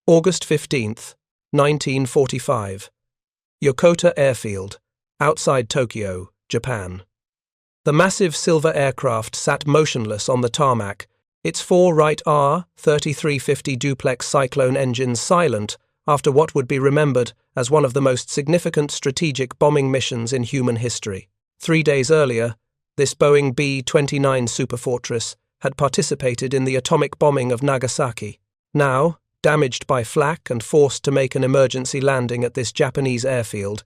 August 15th, 1945. Yokota Airfield, outside Tokyo, Japan. The massive silver aircraft sat motionless on the tarmac, its four Wright R-3350 Duplex-Cyclone engines silent after what would be remembered as one of the most significant strategic bombing missions in human history. 3 days earlier, this Boeing B-29 Superfortress had participated in the atomic bombing of Nagasaki. Now, damaged by flak and forced to make an emergency landing at this Japanese airfield,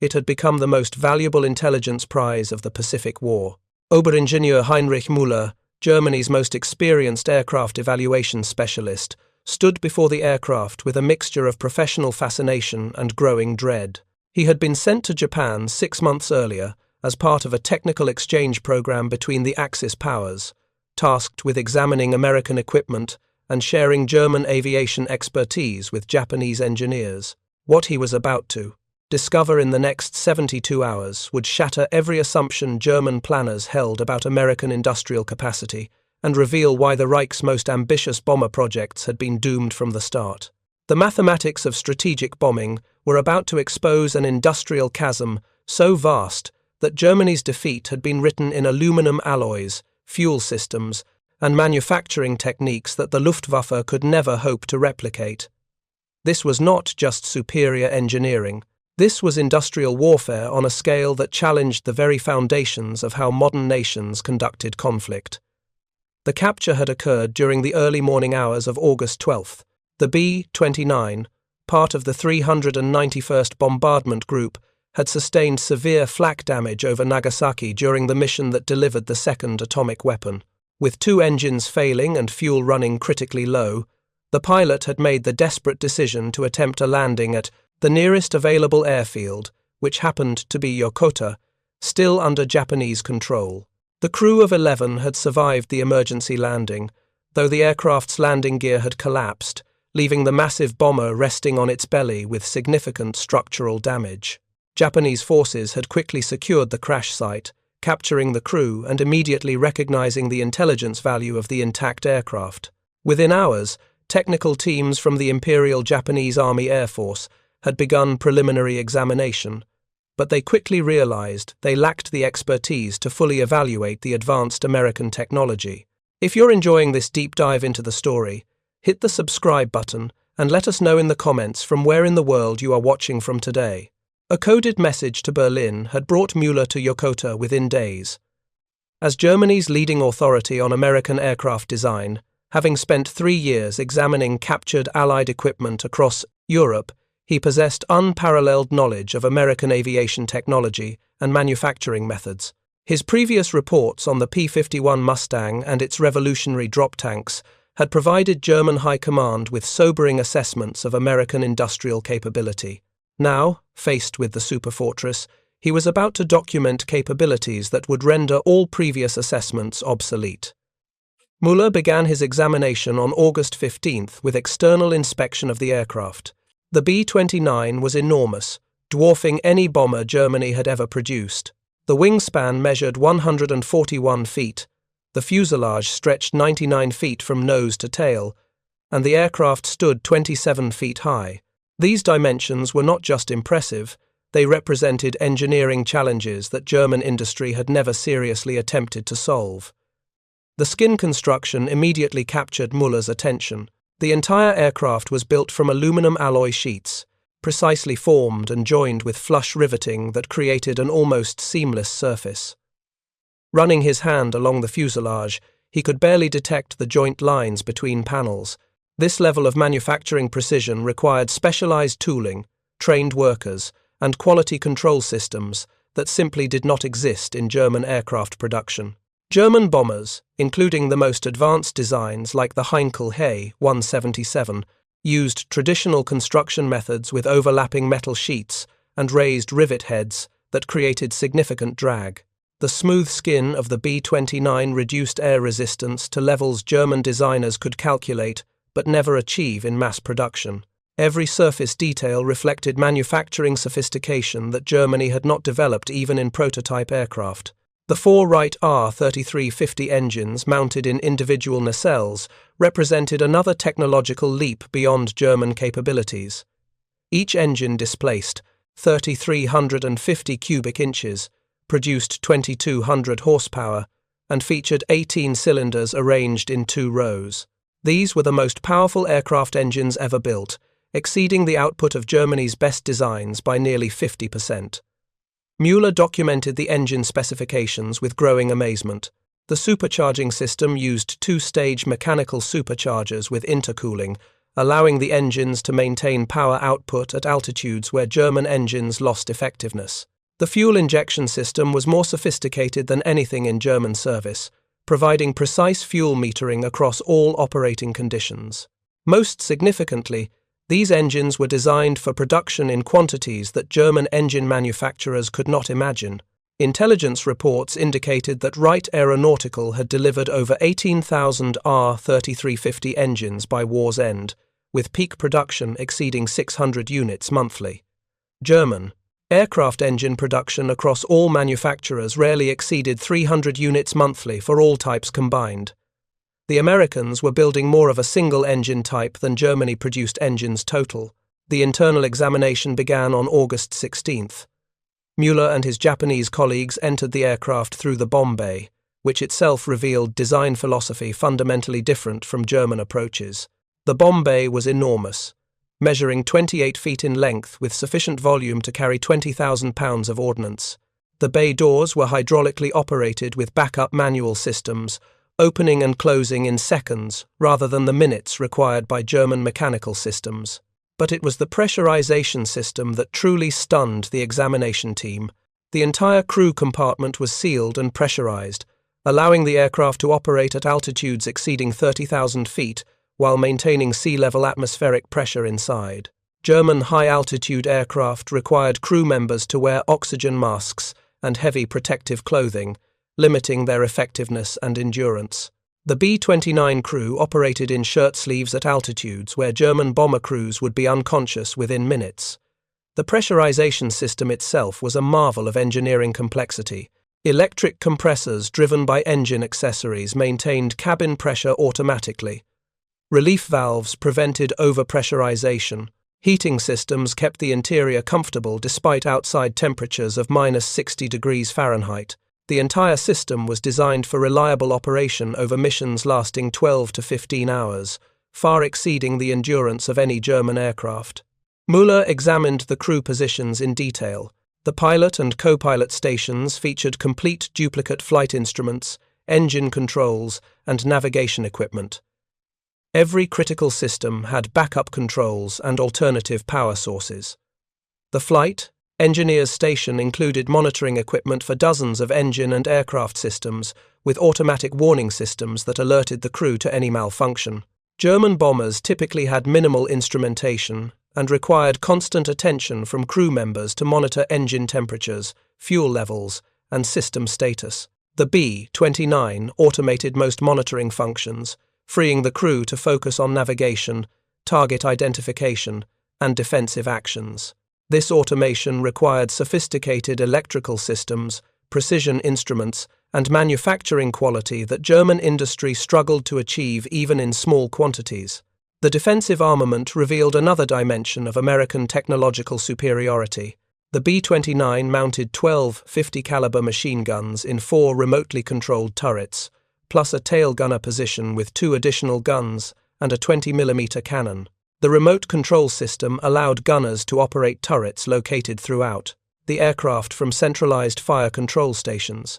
it had become the most valuable intelligence prize of the Pacific War. Oberingenieur Heinrich Müller, Germany's most experienced aircraft evaluation specialist, stood before the aircraft with a mixture of professional fascination and growing dread. He had been sent to Japan 6 months earlier as part of a technical exchange program between the Axis powers, tasked with examining American equipment and sharing German aviation expertise with Japanese engineers. What he was about to discover in the next 72 hours would shatter every assumption German planners held about American industrial capacity and reveal why the Reich's most ambitious bomber projects had been doomed from the start. The mathematics of strategic bombing were about to expose an industrial chasm so vast that Germany's defeat had been written in aluminum alloys, fuel systems, and manufacturing techniques that the Luftwaffe could never hope to replicate. This was not just superior engineering. This was industrial warfare on a scale that challenged the very foundations of how modern nations conducted conflict. The capture had occurred during the early morning hours of August 12th. The B-29, part of the 391st Bombardment Group, had sustained severe flak damage over Nagasaki during the mission that delivered the second atomic weapon. With 2 engines failing and fuel running critically low, the pilot had made the desperate decision to attempt a landing at the nearest available airfield, which happened to be Yokota, still under Japanese control. The crew of 11 had survived the emergency landing, though the aircraft's landing gear had collapsed, leaving the massive bomber resting on its belly with significant structural damage. Japanese forces had quickly secured the crash site, capturing the crew and immediately recognizing the intelligence value of the intact aircraft. Within hours, technical teams from the Imperial Japanese Army Air Force had begun preliminary examination, but they quickly realized they lacked the expertise to fully evaluate the advanced American technology. If you're enjoying this deep dive into the story, hit the subscribe button and let us know in the comments from where in the world you are watching from today. A coded message to Berlin had brought Müller to Yokota within days. As Germany's leading authority on American aircraft design, having spent 3 years examining captured Allied equipment across Europe, he possessed unparalleled knowledge of American aviation technology and manufacturing methods. His previous reports on the P-51 Mustang and its revolutionary drop tanks had provided German high command with sobering assessments of American industrial capability. Now, faced with the Superfortress, he was about to document capabilities that would render all previous assessments obsolete. Müller began his examination on August 15th with external inspection of the aircraft. The B-29 was enormous, dwarfing any bomber Germany had ever produced. The wingspan measured 141 feet, the fuselage stretched 99 feet from nose to tail, and the aircraft stood 27 feet high. These dimensions were not just impressive, they represented engineering challenges that German industry had never seriously attempted to solve. The skin construction immediately captured Müller's attention. The entire aircraft was built from aluminum alloy sheets, precisely formed and joined with flush riveting that created an almost seamless surface. Running his hand along the fuselage, he could barely detect the joint lines between panels. This level of manufacturing precision required specialized tooling, trained workers, and quality control systems that simply did not exist in German aircraft production. German bombers, including the most advanced designs like the Heinkel Hay 177, used traditional construction methods with overlapping metal sheets and raised rivet heads that created significant drag. The smooth skin of the B-29 reduced air resistance to levels German designers could calculate but never achieve in mass production. Every surface detail reflected manufacturing sophistication that Germany had not developed even in prototype aircraft. The four Wright R-3350 engines mounted in individual nacelles represented another technological leap beyond German capabilities. Each engine displaced 3,350 cubic inches, produced 2,200 horsepower, and featured 18 cylinders arranged in 2 rows. These were the most powerful aircraft engines ever built, exceeding the output of Germany's best designs by nearly 50%. Müller documented the engine specifications with growing amazement. The supercharging system used 2-stage mechanical superchargers with intercooling, allowing the engines to maintain power output at altitudes where German engines lost effectiveness. The fuel injection system was more sophisticated than anything in German service, providing precise fuel metering across all operating conditions. Most significantly, these engines were designed for production in quantities that German engine manufacturers could not imagine. Intelligence reports indicated that Wright Aeronautical had delivered over 18,000 R-3350 engines by war's end, with peak production exceeding 600 units monthly. German aircraft engine production across all manufacturers rarely exceeded 300 units monthly for all types combined. The Americans were building more of a single engine type than Germany produced engines total. The internal examination began on August 16th. Müller and his Japanese colleagues entered the aircraft through the bomb bay, which itself revealed design philosophy fundamentally different from German approaches. The bomb bay was enormous, measuring 28 feet in length with sufficient volume to carry 20,000 pounds of ordnance. The bay doors were hydraulically operated with backup manual systems, opening and closing in seconds rather than the minutes required by German mechanical systems. But it was the pressurization system that truly stunned the examination team. The entire crew compartment was sealed and pressurized, allowing the aircraft to operate at altitudes exceeding 30,000 feet while maintaining sea-level atmospheric pressure inside. German high-altitude aircraft required crew members to wear oxygen masks and heavy protective clothing, limiting their effectiveness and endurance. The B-29 crew operated in shirt sleeves at altitudes where German bomber crews would be unconscious within minutes. The pressurization system itself was a marvel of engineering complexity. Electric compressors driven by engine accessories maintained cabin pressure automatically. Relief valves prevented overpressurization. Heating systems kept the interior comfortable despite outside temperatures of -60 degrees Fahrenheit. The entire system was designed for reliable operation over missions lasting 12 to 15 hours, far exceeding the endurance of any German aircraft. Müller examined the crew positions in detail. The pilot and co-pilot stations featured complete duplicate flight instruments, engine controls, and navigation equipment. Every critical system had backup controls and alternative power sources. The flight engineers' station included monitoring equipment for dozens of engine and aircraft systems, with automatic warning systems that alerted the crew to any malfunction. German bombers typically had minimal instrumentation and required constant attention from crew members to monitor engine temperatures, fuel levels, and system status. The B-29 automated most monitoring functions, freeing the crew to focus on navigation, target identification, and defensive actions. This automation required sophisticated electrical systems, precision instruments, and manufacturing quality that German industry struggled to achieve even in small quantities. The defensive armament revealed another dimension of American technological superiority. The B-29 mounted 12 50-caliber machine guns in 4 remotely controlled turrets, plus a tail gunner position with 2 additional guns and a 20mm cannon. The remote control system allowed gunners to operate turrets located throughout the aircraft from centralized fire control stations.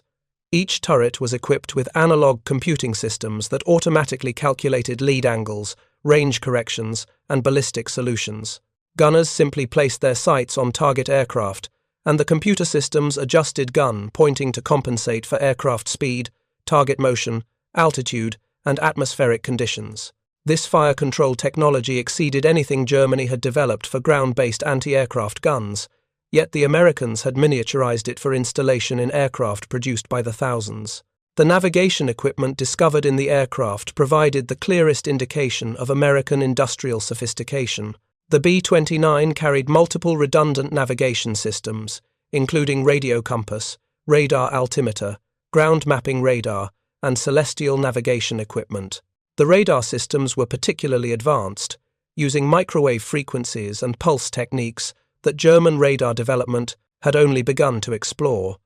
Each turret was equipped with analog computing systems that automatically calculated lead angles, range corrections, and ballistic solutions. Gunners simply placed their sights on target aircraft, and the computer systems adjusted gun pointing to compensate for aircraft speed, target motion, altitude, and atmospheric conditions. This fire control technology exceeded anything Germany had developed for ground-based anti-aircraft guns, yet the Americans had miniaturized it for installation in aircraft produced by the thousands. The navigation equipment discovered in the aircraft provided the clearest indication of American industrial sophistication. The B-29 carried multiple redundant navigation systems, including radio compass, radar altimeter, ground mapping radar, and celestial navigation equipment. The radar systems were particularly advanced, using microwave frequencies and pulse techniques that German radar development had only begun to explore.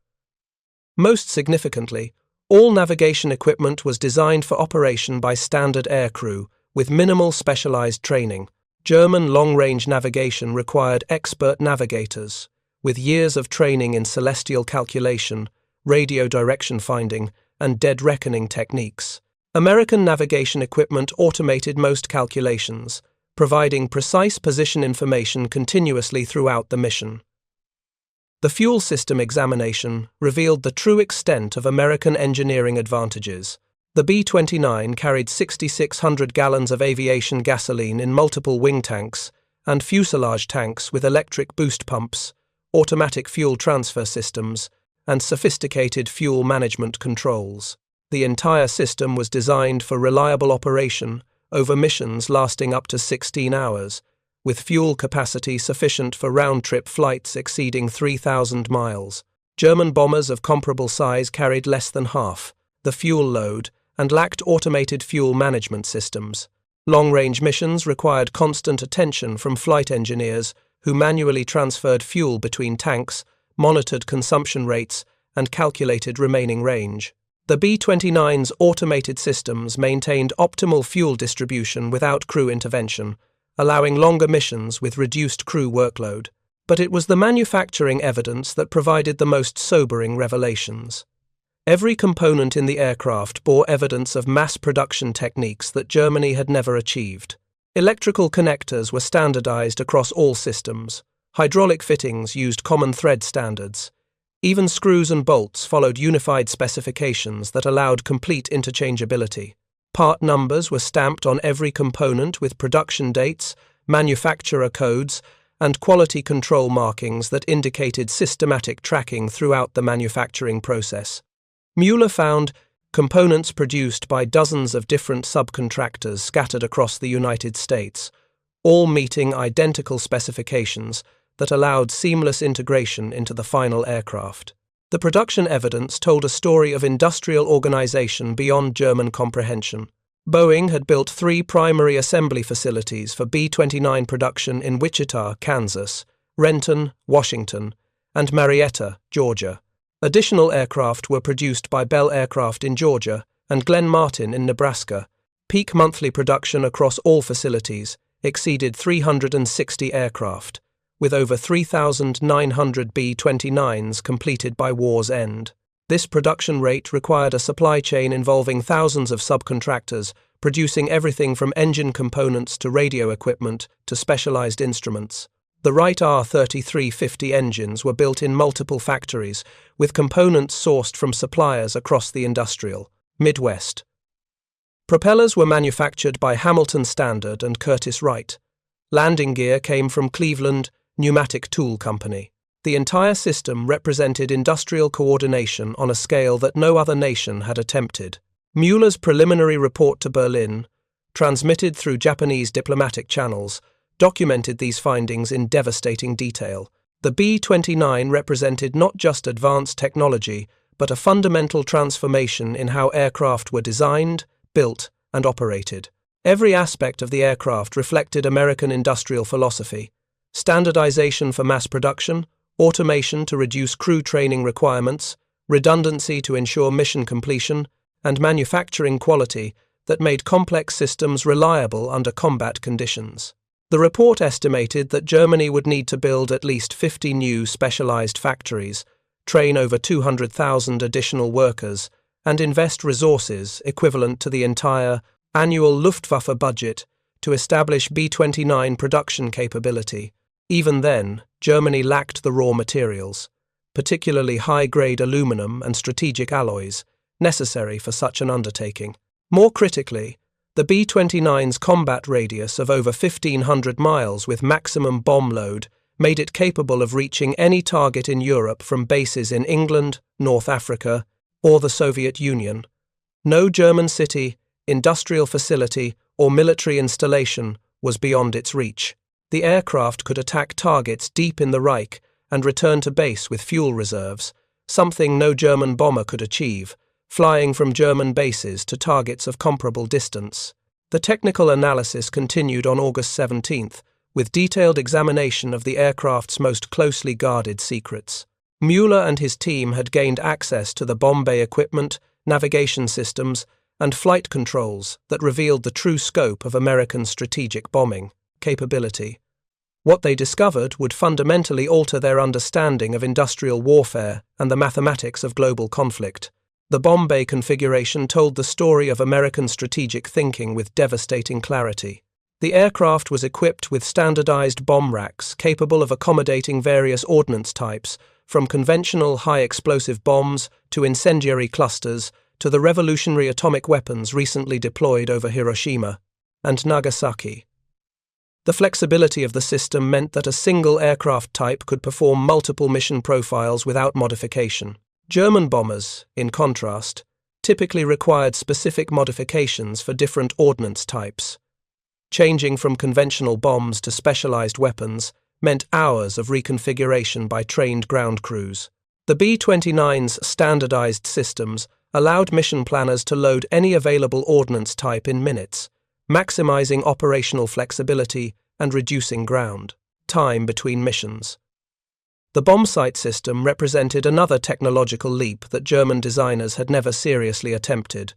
Most significantly, all navigation equipment was designed for operation by standard aircrew, with minimal specialized training. German long-range navigation required expert navigators, with years of training in celestial calculation, radio direction finding, and dead reckoning techniques. American navigation equipment automated most calculations, providing precise position information continuously throughout the mission. The fuel system examination revealed the true extent of American engineering advantages. The B-29 carried 6,600 gallons of aviation gasoline in multiple wing tanks and fuselage tanks with electric boost pumps, automatic fuel transfer systems, and sophisticated fuel management controls. The entire system was designed for reliable operation over missions lasting up to 16 hours, with fuel capacity sufficient for round-trip flights exceeding 3,000 miles. German bombers of comparable size carried less than half the fuel load and lacked automated fuel management systems. Long-range missions required constant attention from flight engineers who manually transferred fuel between tanks, monitored consumption rates, and calculated remaining range. The B-29's automated systems maintained optimal fuel distribution without crew intervention, allowing longer missions with reduced crew workload. But it was the manufacturing evidence that provided the most sobering revelations. Every component in the aircraft bore evidence of mass production techniques that Germany had never achieved. Electrical connectors were standardized across all systems. Hydraulic fittings used common thread standards. Even screws and bolts followed unified specifications that allowed complete interchangeability. Part numbers were stamped on every component with production dates, manufacturer codes, and quality control markings that indicated systematic tracking throughout the manufacturing process. Mueller found components produced by dozens of different subcontractors scattered across the United States, all meeting identical specifications that allowed seamless integration into the final aircraft. The production evidence told a story of industrial organization beyond German comprehension. Boeing had built 3 primary assembly facilities for B-29 production in Wichita, Kansas, Renton, Washington, and Marietta, Georgia. Additional aircraft were produced by Bell Aircraft in Georgia and Glen Martin in Nebraska. Peak monthly production across all facilities exceeded 360 aircraft, with over 3,900 B-29s completed by war's end. This production rate required a supply chain involving thousands of subcontractors, producing everything from engine components to radio equipment to specialized instruments. The Wright R-3350 engines were built in multiple factories, with components sourced from suppliers across the industrial Midwest. Propellers were manufactured by Hamilton Standard and Curtiss-Wright. Landing gear came from Cleveland Pneumatic Tool Company. The entire system represented industrial coordination on a scale that no other nation had attempted. Mueller's preliminary report to Berlin, transmitted through Japanese diplomatic channels, documented these findings in devastating detail. The B-29 represented not just advanced technology, but a fundamental transformation in how aircraft were designed, built, and operated. Every aspect of the aircraft reflected American industrial philosophy: standardization for mass production, automation to reduce crew training requirements, redundancy to ensure mission completion, and manufacturing quality that made complex systems reliable under combat conditions. The report estimated that Germany would need to build at least 50 new specialized factories, train over 200,000 additional workers, and invest resources equivalent to the entire annual Luftwaffe budget to establish B-29 production capability. Even then, Germany lacked the raw materials, particularly high-grade aluminum and strategic alloys, necessary for such an undertaking. More critically, the B-29's combat radius of over 1,500 miles with maximum bomb load made it capable of reaching any target in Europe from bases in England, North Africa, or the Soviet Union. No German city, industrial facility, or military installation was beyond its reach. The aircraft could attack targets deep in the Reich and return to base with fuel reserves, something no German bomber could achieve, flying from German bases to targets of comparable distance. The technical analysis continued on August 17th, with detailed examination of the aircraft's most closely guarded secrets. Mueller and his team had gained access to the bomb bay equipment, navigation systems, and flight controls that revealed the true scope of American strategic bombing capability. What they discovered would fundamentally alter their understanding of industrial warfare and the mathematics of global conflict. The bomb bay configuration told the story of American strategic thinking with devastating clarity. The aircraft was equipped with standardized bomb racks capable of accommodating various ordnance types, from conventional high-explosive bombs to incendiary clusters to the revolutionary atomic weapons recently deployed over Hiroshima and Nagasaki. The flexibility of the system meant that a single aircraft type could perform multiple mission profiles without modification. German bombers, in contrast, typically required specific modifications for different ordnance types. Changing from conventional bombs to specialized weapons meant hours of reconfiguration by trained ground crews. The B-29's standardized systems allowed mission planners to load any available ordnance type in minutes, maximizing operational flexibility and reducing ground time between missions. The bomb sight system represented another technological leap that German designers had never seriously attempted.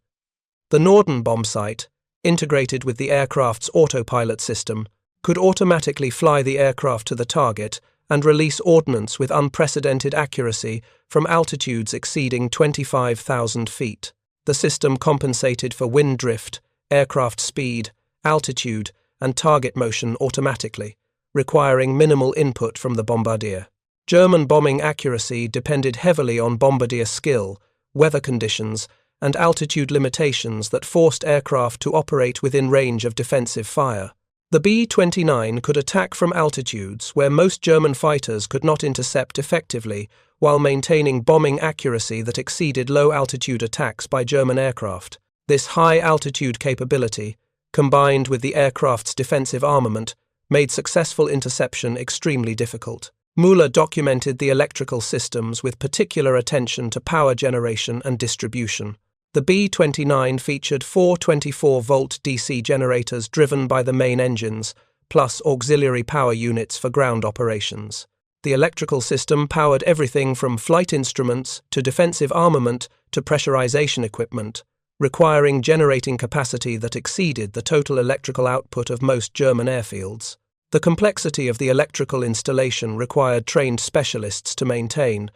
The Norden bomb sight, integrated with the aircraft's autopilot system, could automatically fly the aircraft to the target and release ordnance with unprecedented accuracy from altitudes exceeding 25,000 feet. The system compensated for wind drift, aircraft speed, altitude, and target motion automatically, requiring minimal input from the bombardier. German bombing accuracy depended heavily on bombardier skill, weather conditions, and altitude limitations that forced aircraft to operate within range of defensive fire. The B-29 could attack from altitudes where most German fighters could not intercept effectively, while maintaining bombing accuracy that exceeded low-altitude attacks by German aircraft. This high-altitude capability, combined with the aircraft's defensive armament, made successful interception extremely difficult. Mueller documented the electrical systems with particular attention to power generation and distribution. The B-29 featured four 24-volt DC generators driven by the main engines, plus auxiliary power units for ground operations. The electrical system powered everything from flight instruments to defensive armament to pressurization equipment, requiring generating capacity that exceeded the total electrical output of most German airfields. The complexity of the electrical installation required trained specialists to maintain,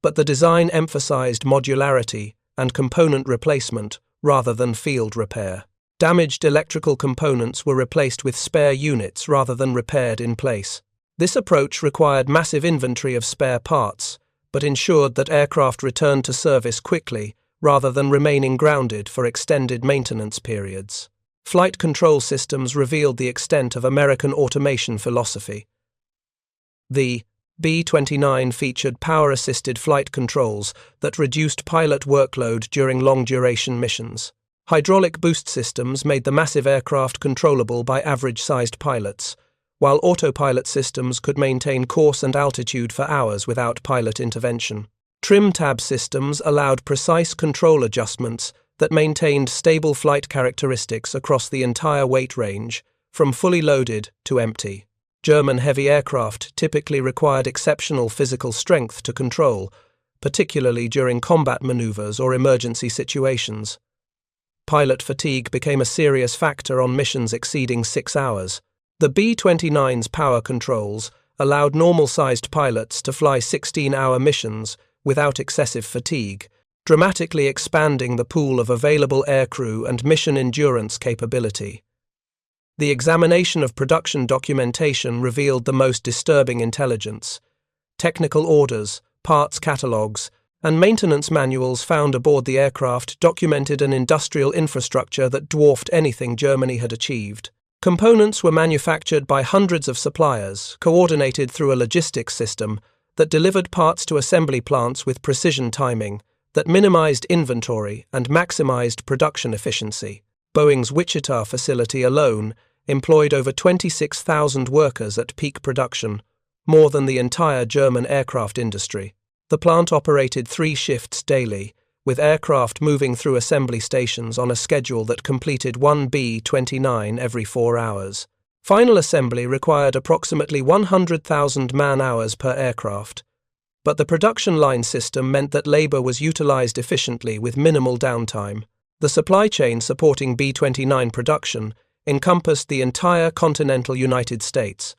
but the design emphasized modularity and component replacement rather than field repair. Damaged electrical components were replaced with spare units rather than repaired in place. This approach required massive inventory of spare parts, but ensured that aircraft returned to service quickly rather than remaining grounded for extended maintenance periods. Flight control systems revealed the extent of American automation philosophy. The B-29 featured power-assisted flight controls that reduced pilot workload during long-duration missions. Hydraulic boost systems made the massive aircraft controllable by average-sized pilots, while autopilot systems could maintain course and altitude for hours without pilot intervention. Trim tab systems allowed precise control adjustments that maintained stable flight characteristics across the entire weight range, from fully loaded to empty. German heavy aircraft typically required exceptional physical strength to control, particularly during combat maneuvers or emergency situations. Pilot fatigue became a serious factor on missions exceeding 6 hours. The B-29's power controls allowed normal-sized pilots to fly 16-hour missions without excessive fatigue, dramatically expanding the pool of available aircrew and mission endurance capability. The examination of production documentation revealed the most disturbing intelligence. Technical orders, parts catalogues, and maintenance manuals found aboard the aircraft documented an industrial infrastructure that dwarfed anything Germany had achieved. Components were manufactured by hundreds of suppliers, coordinated through a logistics system that delivered parts to assembly plants with precision timing, that minimized inventory and maximized production efficiency. Boeing's Wichita facility alone employed over 26,000 workers at peak production, more than the entire German aircraft industry. The plant operated 3 shifts daily, with aircraft moving through assembly stations on a schedule that completed one B-29 every 4 hours. Final assembly required approximately 100,000 man-hours per aircraft, but the production line system meant that labor was utilized efficiently with minimal downtime. The supply chain supporting B-29 production encompassed the entire continental United States.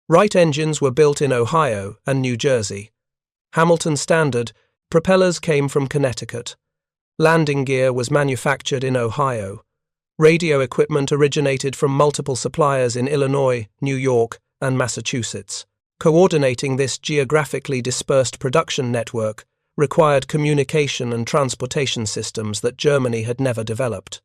Wright engines were built in Ohio and New Jersey. Hamilton Standard propellers came from Connecticut. Landing gear was manufactured in Ohio. Radio equipment originated from multiple suppliers in Illinois, New York, and Massachusetts. Coordinating this geographically dispersed production network required communication and transportation systems that Germany had never developed.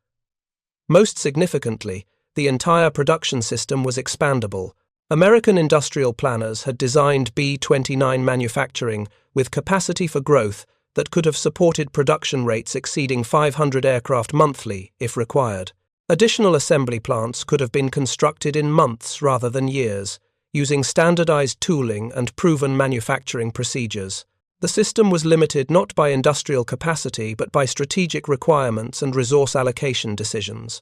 Most significantly, the entire production system was expandable. American industrial planners had designed B-29 manufacturing with capacity for growth that could have supported production rates exceeding 500 aircraft monthly if required. Additional assembly plants could have been constructed in months rather than years, using standardized tooling and proven manufacturing procedures. The system was limited not by industrial capacity but by strategic requirements and resource allocation decisions.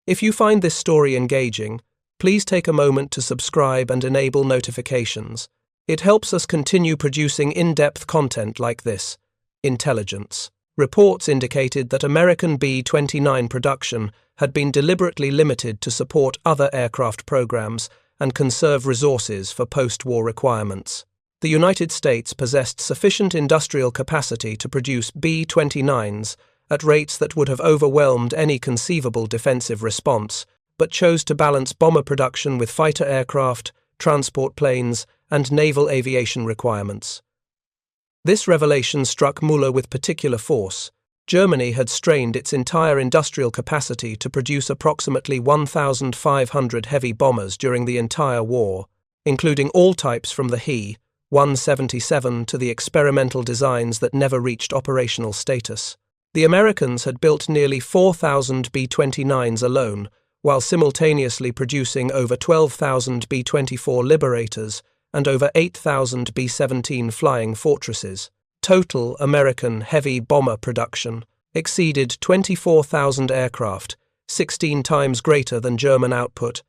If you find this story engaging, please take a moment to subscribe and enable notifications. It helps us continue producing in-depth content like this. Intelligence. Reports indicated that American B-29 production had been deliberately limited to support other aircraft programs and conserve resources for post-war requirements. The United States possessed sufficient industrial capacity to produce B-29s at rates that would have overwhelmed any conceivable defensive response, but chose to balance bomber production with fighter aircraft, transport planes, and naval aviation requirements. This revelation struck Muller with particular force. Germany had strained its entire industrial capacity to produce approximately 1,500 heavy bombers during the entire war, including all types from the He-177 to the experimental designs that never reached operational status. The Americans had built nearly 4,000 B-29s alone, while simultaneously producing over 12,000 B-24 Liberators and over 8,000 B-17 Flying Fortresses. Total American heavy bomber production exceeded 24,000 aircraft, 16 times greater than German output.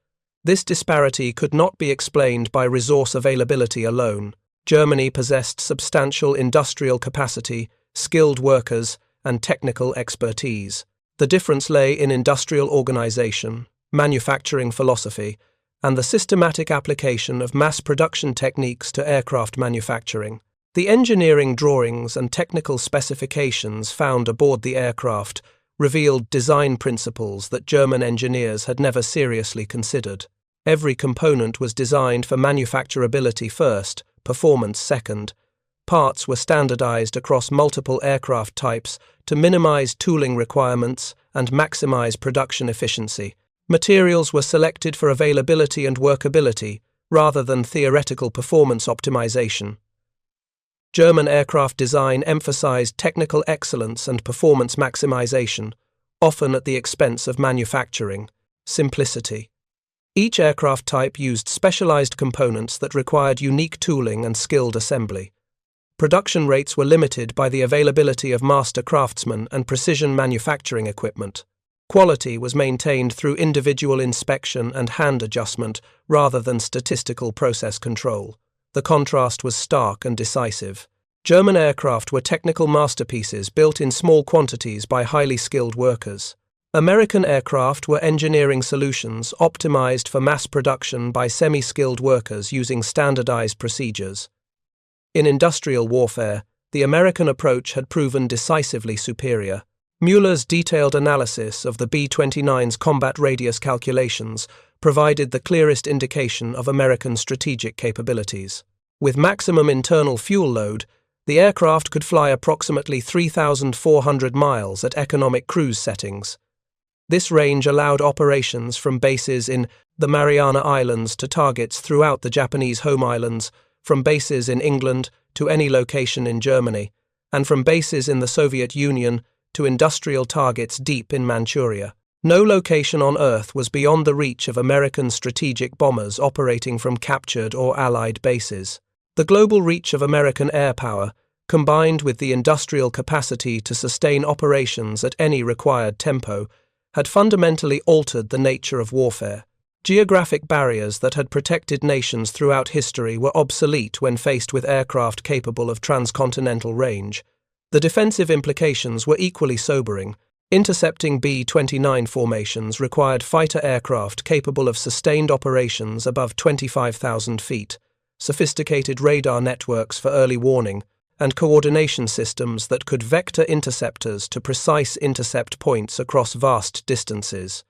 This disparity could not be explained by resource availability alone. Germany possessed substantial industrial capacity, skilled workers, and technical expertise. The difference lay in industrial organization, manufacturing philosophy, and the systematic application of mass production techniques to aircraft manufacturing. The engineering drawings and technical specifications found aboard the aircraft revealed design principles that German engineers had never seriously considered. Every component was designed for manufacturability first, performance second. Parts were standardized across multiple aircraft types to minimize tooling requirements and maximize production efficiency. Materials were selected for availability and workability rather than theoretical performance optimization. German aircraft design emphasized technical excellence and performance maximization, often at the expense of manufacturing simplicity. Each aircraft type used specialized components that required unique tooling and skilled assembly. Production rates were limited by the availability of master craftsmen and precision manufacturing equipment. Quality was maintained through individual inspection and hand adjustment rather than statistical process control. The contrast was stark and decisive. German aircraft were technical masterpieces built in small quantities by highly skilled workers. American aircraft were engineering solutions optimized for mass production by semi-skilled workers using standardized procedures. In industrial warfare, the American approach had proven decisively superior. Mueller's detailed analysis of the B-29's combat radius calculations provided the clearest indication of American strategic capabilities. With maximum internal fuel load, the aircraft could fly approximately 3,400 miles at economic cruise settings. This range allowed operations from bases in the Mariana Islands to targets throughout the Japanese home islands, from bases in England to any location in Germany, and from bases in the Soviet Union to industrial targets deep in Manchuria. No location on Earth was beyond the reach of American strategic bombers operating from captured or Allied bases. The global reach of American air power, combined with the industrial capacity to sustain operations at any required tempo, had fundamentally altered the nature of warfare. Geographic barriers that had protected nations throughout history were obsolete when faced with aircraft capable of transcontinental range. The defensive implications were equally sobering. Intercepting B-29 formations required fighter aircraft capable of sustained operations above 25,000 feet, sophisticated radar networks for early warning, and coordination systems that could vector interceptors to precise intercept points across vast distances.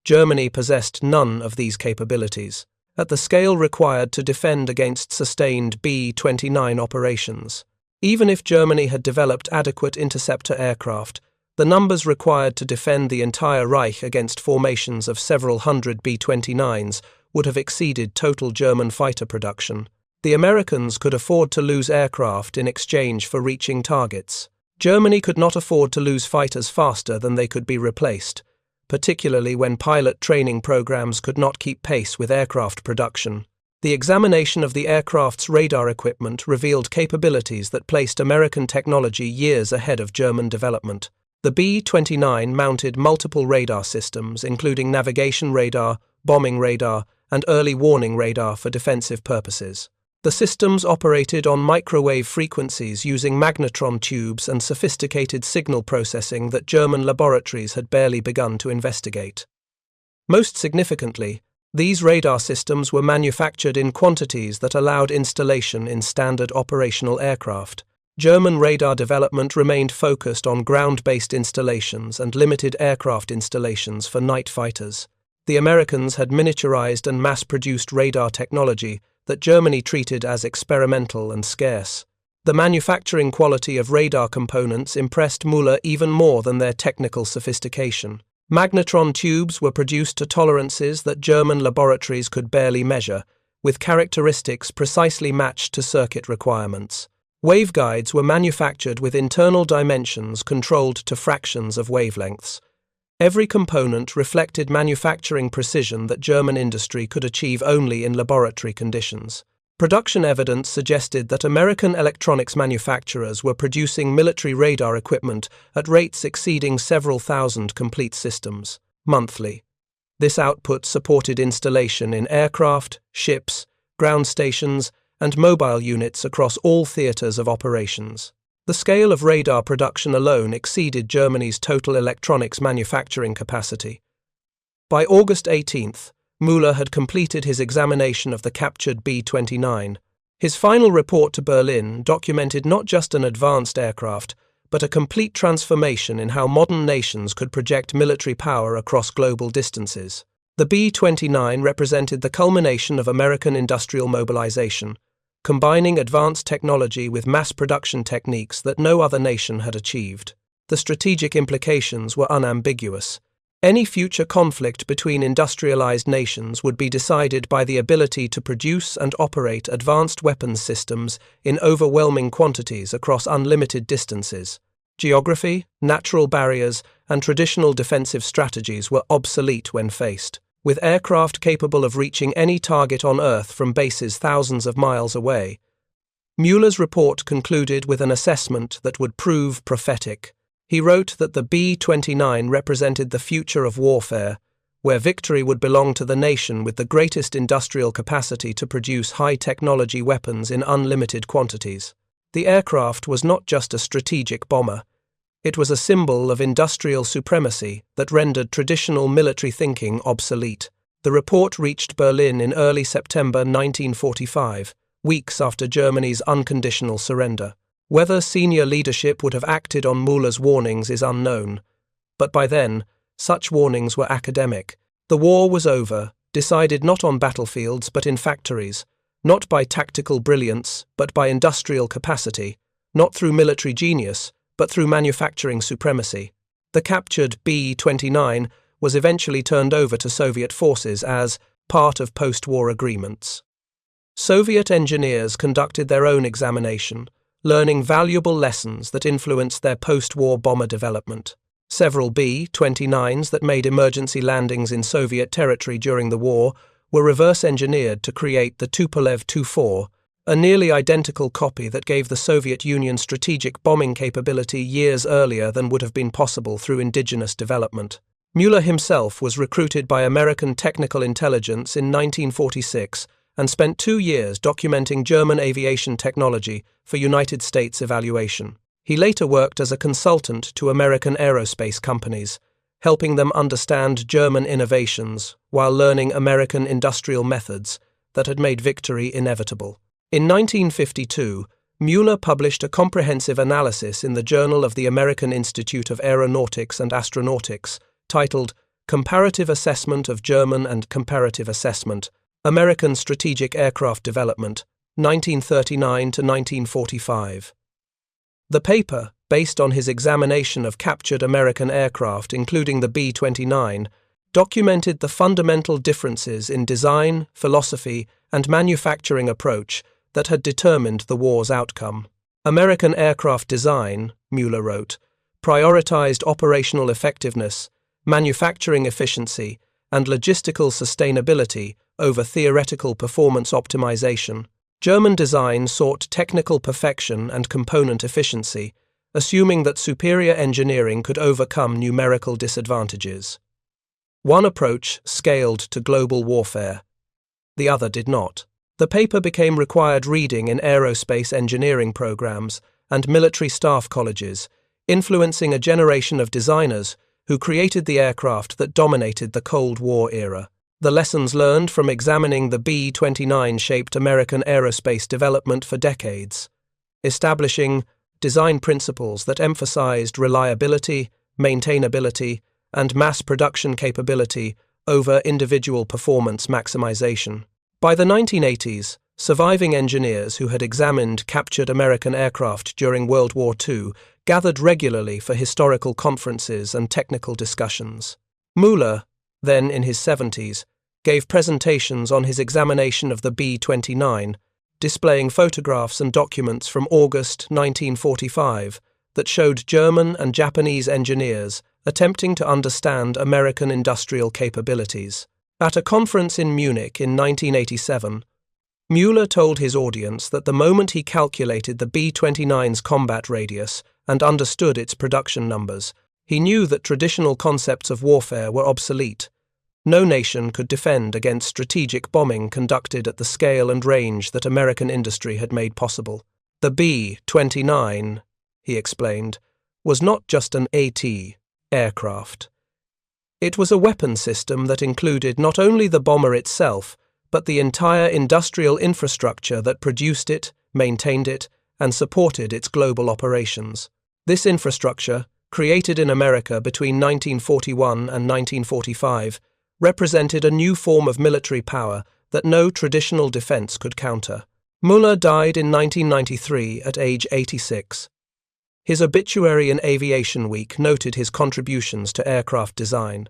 Germany possessed none of these capabilities, at the scale required to defend against sustained B-29 operations. Even if Germany had developed adequate interceptor aircraft, the numbers required to defend the entire Reich against formations of several hundred B-29s would have exceeded total German fighter production. The Americans could afford to lose aircraft in exchange for reaching targets. Germany could not afford to lose fighters faster than they could be replaced, particularly when pilot training programs could not keep pace with aircraft production. The examination of the aircraft's radar equipment revealed capabilities that placed American technology years ahead of German development. The B-29 mounted multiple radar systems, including navigation radar, bombing radar, and early warning radar for defensive purposes. The systems operated on microwave frequencies using magnetron tubes and sophisticated signal processing that German laboratories had barely begun to investigate. Most significantly, these radar systems were manufactured in quantities that allowed installation in standard operational aircraft. German radar development remained focused on ground-based installations and limited aircraft installations for night fighters. The Americans had miniaturized and mass-produced radar technology that Germany treated as experimental and scarce. The manufacturing quality of radar components impressed Müller even more than their technical sophistication. Magnetron tubes were produced to tolerances that German laboratories could barely measure, with characteristics precisely matched to circuit requirements. Waveguides were manufactured with internal dimensions controlled to fractions of wavelengths. Every component reflected manufacturing precision that German industry could achieve only in laboratory conditions. Production evidence suggested that American electronics manufacturers were producing military radar equipment at rates exceeding several thousand complete systems monthly. This output supported installation in aircraft, ships, ground stations, and mobile units across all theaters of operations. The scale of radar production alone exceeded Germany's total electronics manufacturing capacity. By August 18th, Müller had completed his examination of the captured B-29. His final report to Berlin documented not just an advanced aircraft, but a complete transformation in how modern nations could project military power across global distances. The B-29 represented the culmination of American industrial mobilization, combining advanced technology with mass production techniques that no other nation had achieved. The strategic implications were unambiguous. Any future conflict between industrialized nations would be decided by the ability to produce and operate advanced weapons systems in overwhelming quantities across unlimited distances. Geography, natural barriers, and traditional defensive strategies were obsolete when faced. With aircraft capable of reaching any target on Earth from bases thousands of miles away. Müller's report concluded with an assessment that would prove prophetic. He wrote that the B-29 represented the future of warfare, where victory would belong to the nation with the greatest industrial capacity to produce high-technology weapons in unlimited quantities. The aircraft was not just a strategic bomber. It was a symbol of industrial supremacy that rendered traditional military thinking obsolete. The report reached Berlin in early September 1945, weeks after Germany's unconditional surrender. Whether senior leadership would have acted on Müller's warnings is unknown, but by then, such warnings were academic. The war was over, decided not on battlefields but in factories, not by tactical brilliance but by industrial capacity, not through military genius, but through manufacturing supremacy. The captured B-29 was eventually turned over to Soviet forces as part of post-war agreements. Soviet engineers conducted their own examination, learning valuable lessons that influenced their post-war bomber development. Several B-29s that made emergency landings in Soviet territory during the war were reverse-engineered to create the Tupolev Tu-4, a nearly identical copy that gave the Soviet Union strategic bombing capability years earlier than would have been possible through indigenous development. Mueller himself was recruited by American Technical Intelligence in 1946 and spent 2 years documenting German aviation technology for United States evaluation. He later worked as a consultant to American aerospace companies, helping them understand German innovations while learning American industrial methods that had made victory inevitable. In 1952, Mueller published a comprehensive analysis in the Journal of the American Institute of Aeronautics and Astronautics, titled Comparative Assessment of German and Comparative Assessment, American Strategic Aircraft Development, 1939 to 1945. The paper, based on his examination of captured American aircraft, including the B-29, documented the fundamental differences in design, philosophy, and manufacturing approach that had determined the war's outcome. American aircraft design, Mueller wrote, prioritized operational effectiveness, manufacturing efficiency, and logistical sustainability over theoretical performance optimization. German design sought technical perfection and component efficiency, assuming that superior engineering could overcome numerical disadvantages. One approach scaled to global warfare. The other did not. The paper became required reading in aerospace engineering programs and military staff colleges, influencing a generation of designers who created the aircraft that dominated the Cold War era. The lessons learned from examining the B-29 shaped American aerospace development for decades, establishing design principles that emphasized reliability, maintainability, and mass production capability over individual performance maximization. By the 1980s, surviving engineers who had examined captured American aircraft during World War II gathered regularly for historical conferences and technical discussions. Mueller, then in his 70s, gave presentations on his examination of the B-29, displaying photographs and documents from August 1945 that showed German and Japanese engineers attempting to understand American industrial capabilities. At a conference in Munich in 1987, Mueller told his audience that the moment he calculated the B-29's combat radius and understood its production numbers, he knew that traditional concepts of warfare were obsolete. No nation could defend against strategic bombing conducted at the scale and range that American industry had made possible. The B-29, he explained, was not just an AT aircraft. It was a weapon system that included not only the bomber itself, but the entire industrial infrastructure that produced it, maintained it, and supported its global operations. This infrastructure, created in America between 1941 and 1945, represented a new form of military power that no traditional defense could counter. Mueller died in 1993 at age 86. His obituary in Aviation Week noted his contributions to aircraft design,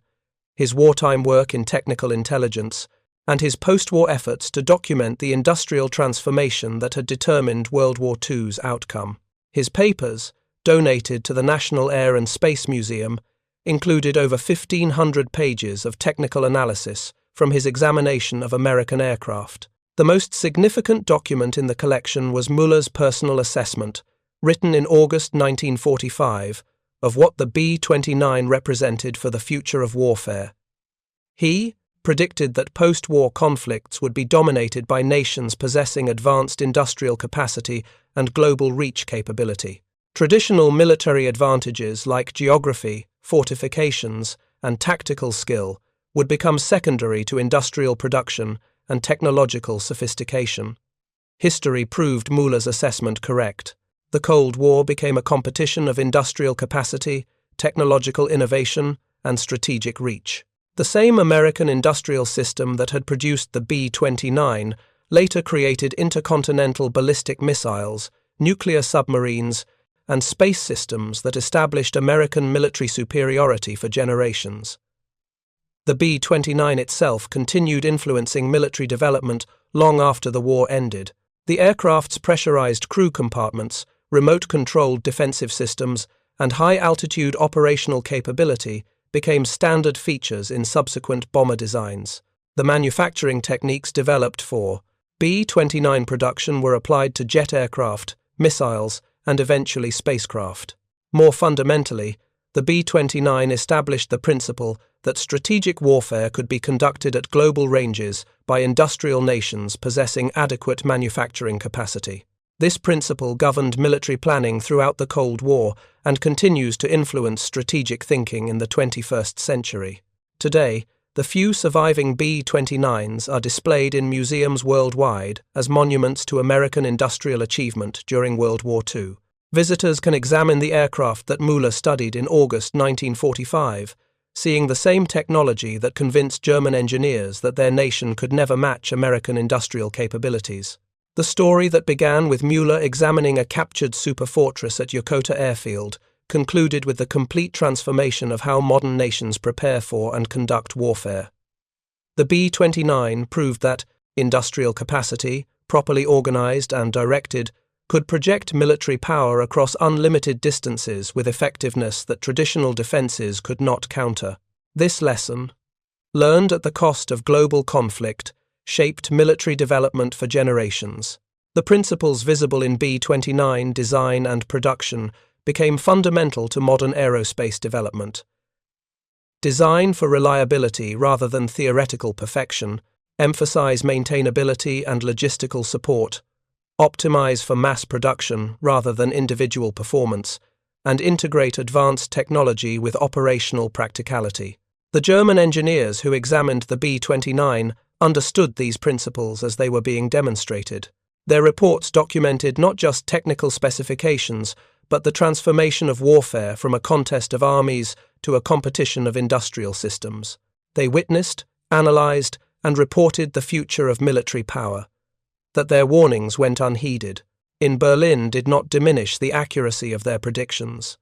his wartime work in technical intelligence, and his post-war efforts to document the industrial transformation that had determined World War II's outcome. His papers, donated to the National Air and Space Museum, included over 1,500 pages of technical analysis from his examination of American aircraft. The most significant document in the collection was Mueller's personal assessment, written in August 1945, of what the B-29 represented for the future of warfare. He predicted that post-war conflicts would be dominated by nations possessing advanced industrial capacity and global reach capability. Traditional military advantages like geography, fortifications, and tactical skill would become secondary to industrial production and technological sophistication. History proved Mueller's assessment correct. The Cold War became a competition of industrial capacity, technological innovation, and strategic reach. The same American industrial system that had produced the B-29 later created intercontinental ballistic missiles, nuclear submarines, and space systems that established American military superiority for generations. The B-29 itself continued influencing military development long after the war ended. The aircraft's pressurized crew compartments, remote-controlled defensive systems, and high-altitude operational capability became standard features in subsequent bomber designs. The manufacturing techniques developed for B-29 production were applied to jet aircraft, missiles, and eventually spacecraft. More fundamentally, the B-29 established the principle that strategic warfare could be conducted at global ranges by industrial nations possessing adequate manufacturing capacity. This principle governed military planning throughout the Cold War and continues to influence strategic thinking in the 21st century. Today, the few surviving B-29s are displayed in museums worldwide as monuments to American industrial achievement during World War II. Visitors can examine the aircraft that Müller studied in August 1945, seeing the same technology that convinced German engineers that their nation could never match American industrial capabilities. The story that began with Müller examining a captured superfortress at Yokota Airfield concluded with the complete transformation of how modern nations prepare for and conduct warfare. The B-29 proved that industrial capacity, properly organized and directed, could project military power across unlimited distances with effectiveness that traditional defenses could not counter. This lesson, learned at the cost of global conflict, shaped military development for generations. The principles visible in B-29 design and production became fundamental to modern aerospace development. Design for reliability rather than theoretical perfection, emphasize maintainability and logistical support, optimize for mass production rather than individual performance, and integrate advanced technology with operational practicality. The German engineers who examined the B-29 understood these principles as they were being demonstrated. Their reports documented not just technical specifications, but the transformation of warfare from a contest of armies to a competition of industrial systems. They witnessed, analyzed, and reported the future of military power. That their warnings went unheeded in Berlin did not diminish the accuracy of their predictions.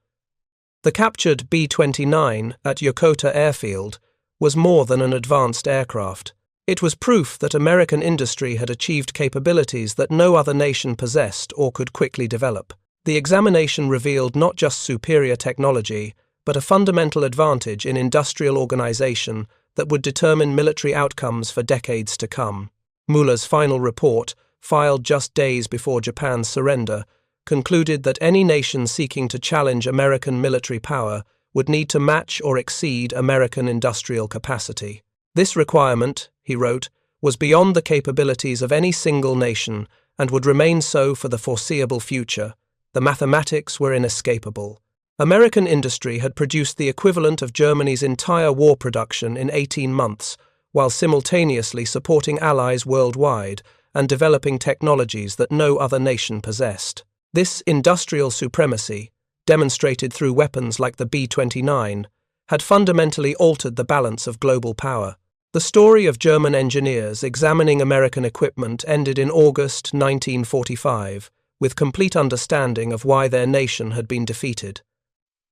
The captured B-29 at Yokota Airfield was more than an advanced aircraft. It was proof that American industry had achieved capabilities that no other nation possessed or could quickly develop. The examination revealed not just superior technology, but a fundamental advantage in industrial organization that would determine military outcomes for decades to come. Müller's final report, filed just days before Japan's surrender, concluded that any nation seeking to challenge American military power would need to match or exceed American industrial capacity. This requirement, he wrote, was beyond the capabilities of any single nation and would remain so for the foreseeable future. The mathematics were inescapable. American industry had produced the equivalent of Germany's entire war production in 18 months, while simultaneously supporting allies worldwide and developing technologies that no other nation possessed. This industrial supremacy, demonstrated through weapons like the B-29, had fundamentally altered the balance of global power. The story of German engineers examining American equipment ended in August 1945, with complete understanding of why their nation had been defeated.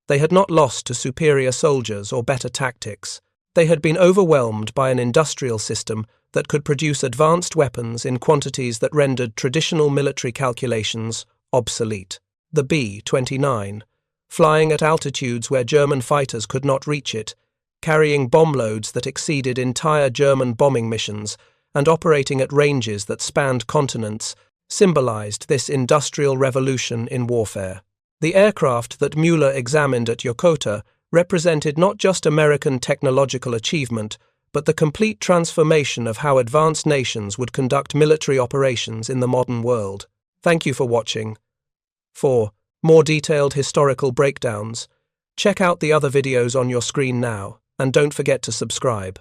They had not lost to superior soldiers or better tactics. They had been overwhelmed by an industrial system that could produce advanced weapons in quantities that rendered traditional military calculations obsolete. The B-29, flying at altitudes where German fighters could not reach it, carrying bomb loads that exceeded entire German bombing missions, and operating at ranges that spanned continents, symbolized this industrial revolution in warfare. The aircraft that Müller examined at Yokota represented not just American technological achievement, but the complete transformation of how advanced nations would conduct military operations in the modern world. Thank you for watching. For more detailed historical breakdowns, check out the other videos on your screen now, and don't forget to subscribe.